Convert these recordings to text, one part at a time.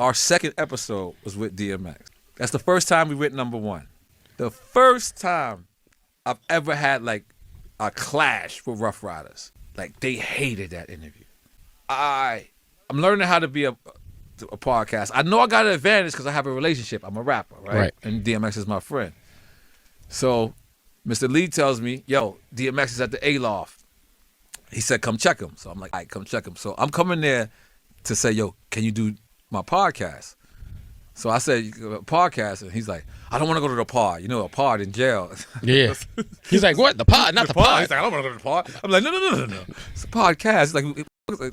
our second episode was with DMX. That's the first time we went #1. The first time I've ever had like a clash with Rough Riders. Like they hated that interview. I'm learning how to be a podcast. I know I got an advantage because I have a relationship. I'm a rapper, right? And DMX is my friend. So Mr. Lee tells me, yo, DMX is at the A-Loft. He said, come check him. So I'm like, all right, come check him. So I'm coming there to say, yo, can you do my podcast? So I said, podcast, and he's like, I don't want to go to the pod. You know, a pod in jail. Yeah. He's like, what? The pod? Not the pod. He's like, I don't want to go to the pod. I'm like, no. It's a podcast. Like,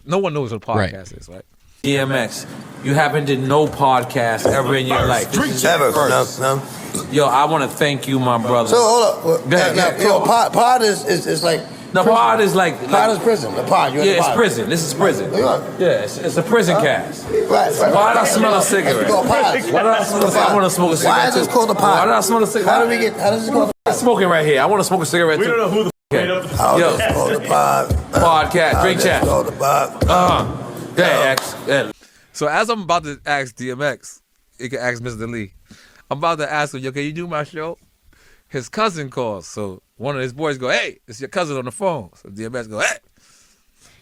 no one knows what a podcast is, right? DMX, you haven't did no podcast ever in your life. This is ever. No. Yo, I want to thank you, my brother. So hold up. Now, pod is like. The pod is like. Pod is prison. The pod. Yeah, it's prison. This is prison. Yeah, it's a prison cast. Right. Why did I smell a cigarette? Why did I smell a cigarette? I want to smoke a cigarette. Why is this called a pod? Why did I smell a cigarette? How does this called a pod? Smoking right here. I want to smoke a cigarette too. We don't know who the made up the Yo, it's called the pod. Podcast. Drink Champs. It's called the pod. Yeah, X. So as I'm about to ask DMX, you can ask Mr. Lee. I'm about to ask him, yo, can you do my show? His cousin calls. So one of his boys go, hey, it's your cousin on the phone. So DMX go, hey,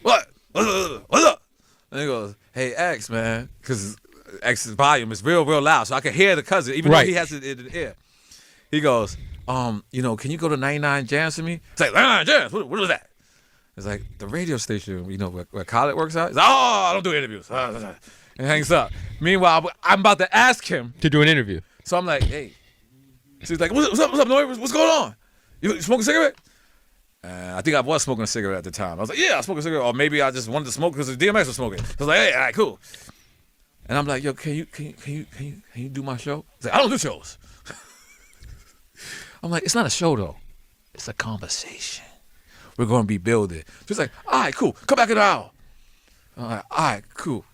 what? What's up? And he goes, hey, X, man. Because X's volume is real loud. So I can hear the cousin, even though he has it in the ear. He goes, you know, can you go to 99 Jams for me? It's like, 99 Jams? What was that? It's like the radio station, you know, where Khaled works out. He's like, oh, I don't do interviews. And hangs up. Meanwhile, I'm about to ask him to do an interview. So I'm like, hey. So he's like, what's up, N.O.R.E? What's going on? You smoking a cigarette? I think I was smoking a cigarette at the time. I was like, yeah, I smoke a cigarette. Or maybe I just wanted to smoke because DMX was smoking. I was like, hey, all right, cool. And I'm like, yo, can you do my show? He's like, I don't do shows. I'm like, it's not a show though. It's a conversation. We're going to be building. She's like, all right, cool. Come back in an hour. I'm like, all right, cool.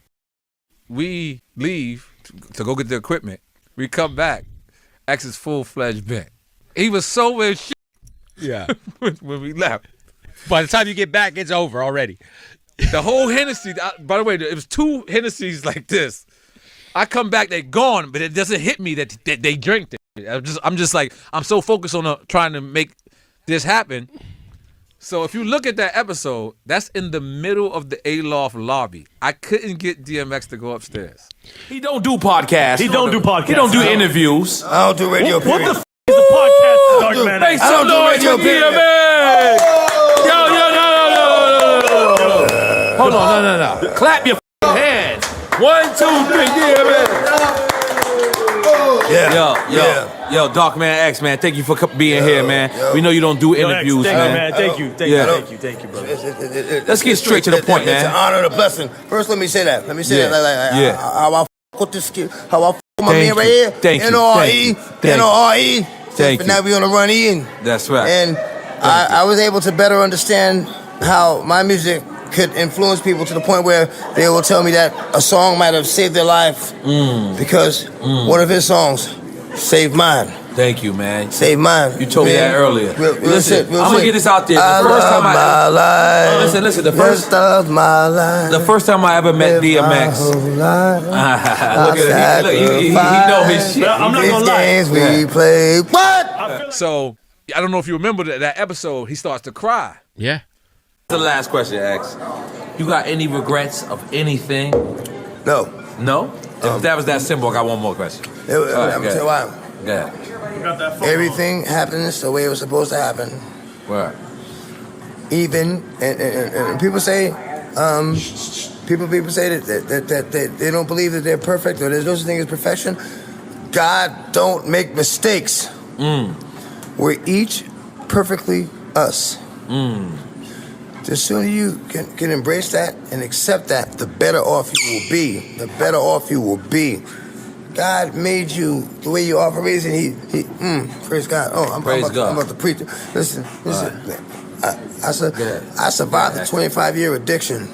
We leave to go get the equipment. We come back. X is full-fledged bent. He was so in shit. Yeah. when we left. By the time you get back, it's over already. The whole Hennessy, by the way, it was 2 Hennessy's like this. I come back, they're gone, but it doesn't hit me that they drank it. I'm just like, I'm so focused on trying to make this happen. So if you look at that episode, that's in the middle of the A-Loft lobby. I couldn't get DMX to go upstairs. He don't do podcasts. He don't do podcasts. He don't do interviews. I don't do radio. What the f is a podcast, Dark Man? Make some noise for DMX! Yo. Hold on, no. Clap your hands. 1, 2, 3, DMX. Yo, Dark Man X, man, thank you for being here, man. We know you don't do interviews, man. Thank you, brother. Let's get straight to the point, man. It's an honor and a blessing. First, let me say that. How I f with this kid, how I f with my man right here. Thank you. N.O.R.E. N.O.R.E. Thank you. you. Now we on the run in. That's right. And I was able to better understand how my music could influence people to the point where they will tell me that a song might have saved their life because one of his songs saved mine. Thank you, man. Saved mine. You told me that earlier. Listen, we'll I'm gonna get this out there. The first time my life. Listen. The first time I ever met DMX. Look at him. He know his shit. I'm not gonna lie. Games we play. What? So I don't know if you remember that episode. He starts to cry. Yeah. The last question, X. You got any regrets of anything? No. No? If that was that simple, I got one more question. I'm gonna tell you why. Yeah. Everything happens the way it was supposed to happen. Right. Even and people say, people say that they don't believe that they're perfect or there's no such thing as perfection. God don't make mistakes. We're each perfectly us. The sooner you can embrace that and accept that, the better off you will be. The better off you will be. God made you the way you are for a reason. He praise God. Oh, I'm about to preach. Listen. Right. I survived a 25-year addiction.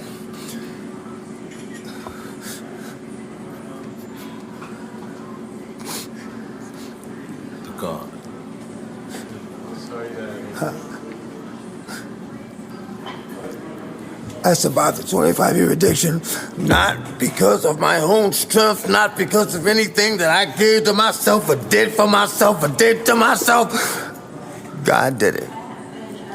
God. I survived a 25-year addiction, not because of my own strength, not because of anything that I gave to myself or did for myself or did to myself. God did it.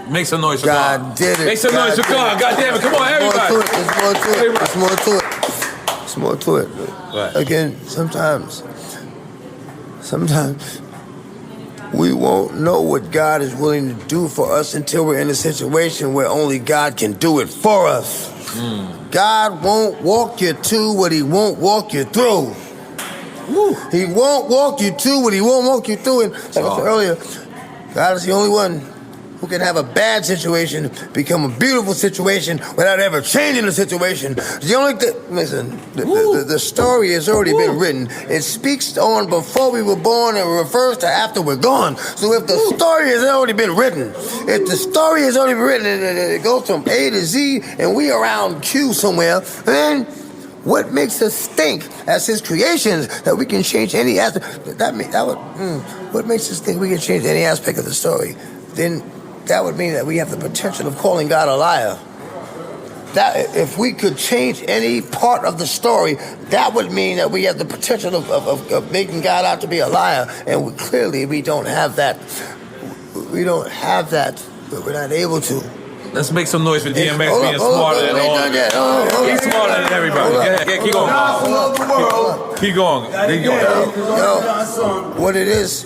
Make some noise for God God. did it. Make some noise for God. God damn it. Come on, everybody. There's more to it. There's more to it. There's more to it. Right. Again, sometimes we won't know what God is willing to do for us until we're in a situation where only God can do it for us. God won't walk you to what he won't walk you through. He won't walk you to what he won't walk you through. And like I said earlier, God is the only one who can have a bad situation become a beautiful situation without ever changing the situation. The only thing, listen, the story has already been written. It speaks on before we were born and refers to after we're gone. So if the story has already been written, if the story has already been written and it goes from A to Z and we around Q somewhere, then what makes us think as his creations that we can change any aspect? What makes us think we can change any aspect of the story? Then that would mean that we have the potential of calling God a liar. That if we could change any part of the story, that would mean that we have the potential of making God out to be a liar. And clearly we don't have that. We don't have that, but we're not able to. Let's make some noise for D.M.X being smarter than all. He's smarter than everybody. Keep going. Keep going. Yo, what it is,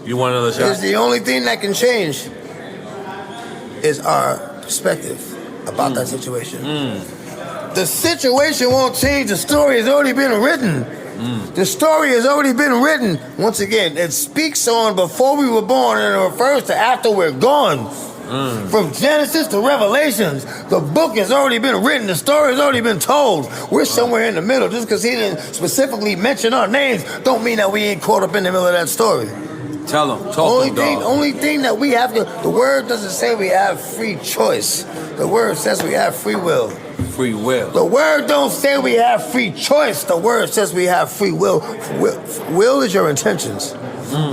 You want another shot? is the only thing that can change is our perspective about that situation. The situation won't change. The story has already been written. The story has already been written. Once again, it speaks on before we were born and it refers to after we're gone. From Genesis to Revelations, the book has already been written. The story has already been told. We're somewhere in the middle. Just because he didn't specifically mention our names don't mean that we ain't caught up in the middle of that story. Tell him. Talk to him, dog. Only thing that we have to, the word doesn't say we have free choice. The word says we have free will. Free will. The word don't say we have free choice. The word says we have free will. Will is your intentions.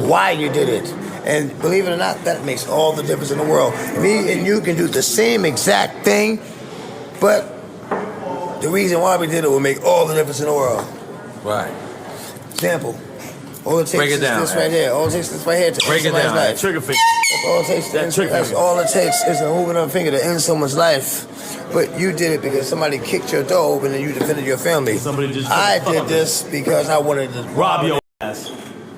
Why you did it. And believe it or not, that makes all the difference in the world. Me and you can do the same exact thing, but the reason why we did it will make all the difference in the world. Right. Example. All it takes is this right here. All it takes is this right here to break it down. Life. Trigger finger. That's all it takes is a moving of a finger to end someone's life. But you did it because somebody kicked your door open and you defended your family. I did this because I wanted to rob your ass.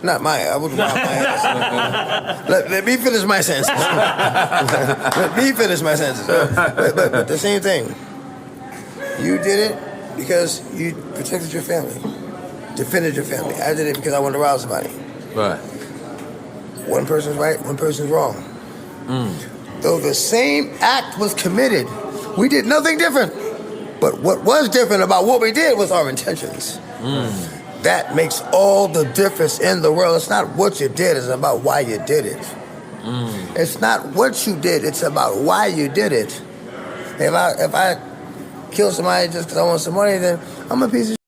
Not my. I wouldn't rob my ass. Let me finish my sentence. Let me finish my sentence. But the same thing. You did it because you protected your family. Defended your family. I did it because I wanted to rob somebody. Right. One person's right, one person's wrong. Though the same act was committed, we did nothing different. But what was different about what we did was our intentions. That makes all the difference in the world. It's not what you did, it's about why you did it. It's not what you did, it's about why you did it. If I kill somebody just because I want some money, then I'm a piece of shit.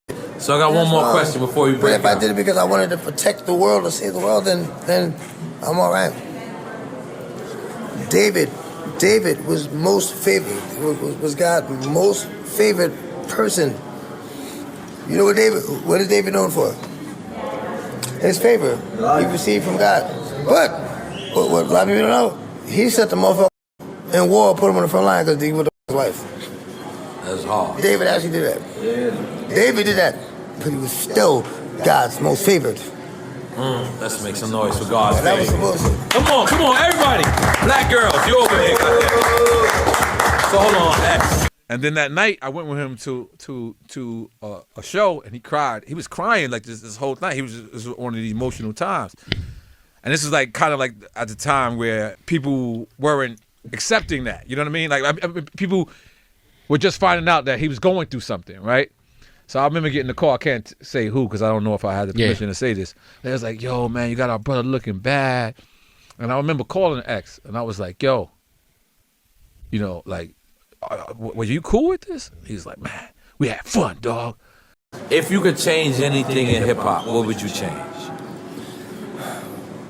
So I got one more question before you break. But if I did it because I wanted to protect the world or save the world, then I'm all right. David was most favored. Was God's most favorite person. You know what is David known for? His favor he received from God. But what a lot of people don't know, he set the motherfucker in war, put him on the front line because he was his wife. That's hard. David actually did that. David did that, but he was still God's most favored. Let's make some noise for God's That was favor. supposed to. Come on, everybody. Black girls, you over here. So hold on, X. And then that night, I went with him to a show, and he cried. He was crying like this whole night. This was one of these emotional times. And this is like kind of like at the time where people weren't accepting that. You know what I mean? Like people were just finding out that he was going through something, right? So I remember getting the call. I can't say who because I don't know if I had the permission to say this. They was like, yo, man, you got our brother looking bad. And I remember calling X, and I was like, yo, you know, like, were you cool with this? He's like, man, we had fun, dog. If you could change anything in hip-hop, what would you change?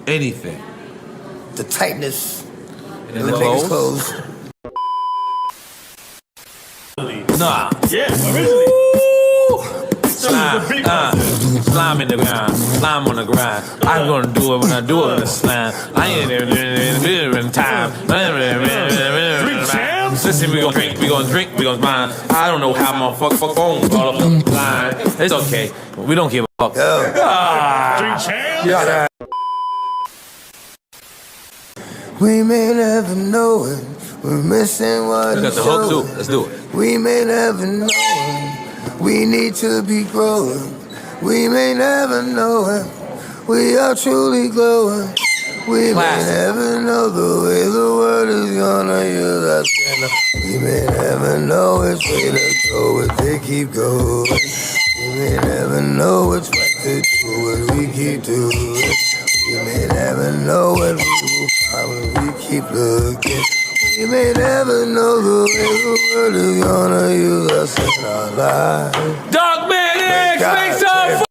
Anything. The tightness in the clothes? clothes. Nah. Yeah, originally. Slime in the ground, slime on the grind. I'm gonna do it when I do it in the slime. I ain't in time. Drink Champs? Listen, we gonna drink, we gonna grind. I don't know how my fuck phone all up the line. It's okay, we don't give a fuck. Drink Champs? Yeah. We may never know it. We're missing what We got the hook too. Let's do it. We may never know it. We need to be growing. We may never know it. We are truly glowing. We may never know the way the world is gonna use us. We may never know which way to go if they keep going. We may never know which way to do what we keep doing. We may never know what we will find when we keep looking. We may never know the way the world is gonna use us in our lives. Dog Man X, make some